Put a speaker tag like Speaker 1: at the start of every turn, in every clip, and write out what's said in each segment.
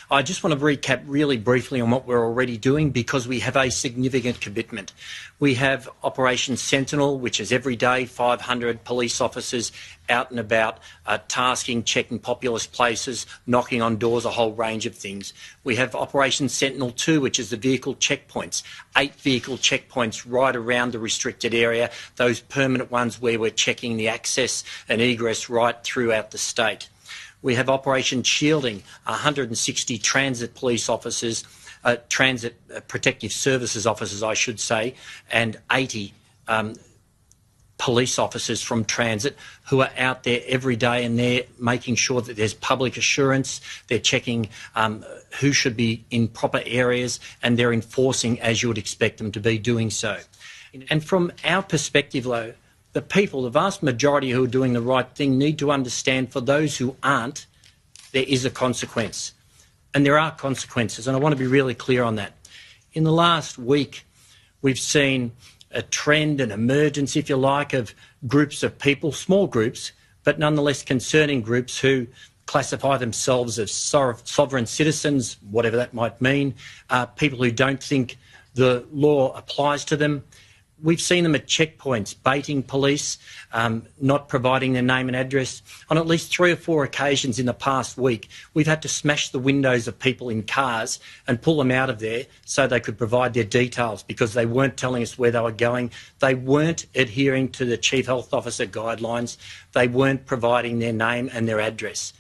Speaker 1: I just want to recap really briefly on what we're already doing because we have a significant commitment. We have Operation Sentinel, which is every day 500 police officers out and about, tasking, checking populous places, knocking on doors, a whole range of things. We have Operation Sentinel 2, which is the vehicle checkpoints, 8 vehicle checkpoints right around the restricted area, those permanent ones where we're checking the access and egress right throughout the state. We have Operation Shielding, 160 transit police officers, transit protective services officers, I should say, and 80 police officers from transit who are out there every day, and they're making sure that there's public assurance, they're checking who should be in proper areas, and they're enforcing as you would expect them to be doing so. And from our perspective, though, the people, the vast majority who are doing the right thing, need to understand for those who aren't, there is a consequence. And there are consequences, and I want to be really clear on that. In the last week, we've seen a trend, an emergence, if you like, of groups of people, small groups, but nonetheless concerning groups who classify themselves as sovereign citizens, whatever that might mean, people who don't think the law applies to them. We've seen them at checkpoints, baiting police, not providing their name and address. On at least 3 or 4 occasions in the past week, we've had to smash the windows of people in cars and pull them out of there so they could provide their details because they weren't telling us where they were going. They weren't adhering to the Chief Health Officer guidelines. They weren't providing their name and their address.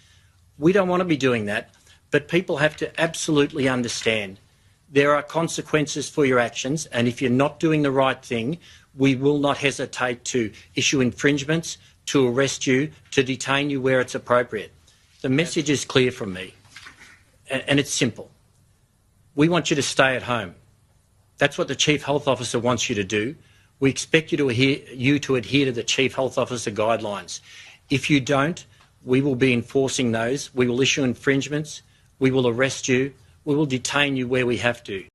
Speaker 1: We don't want to be doing that, but people have to absolutely understand there are consequences for your actions, and if you're not doing the right thing, we will not hesitate to issue infringements, to arrest you, to detain you where it's appropriate. The message is clear from me, and it's simple. We want you to stay at home. That's what the Chief Health Officer wants you to do. We expect you to adhere to the Chief Health Officer guidelines. If you don't, we will be enforcing those. We will issue infringements. We will arrest you. We will detain you where we have to.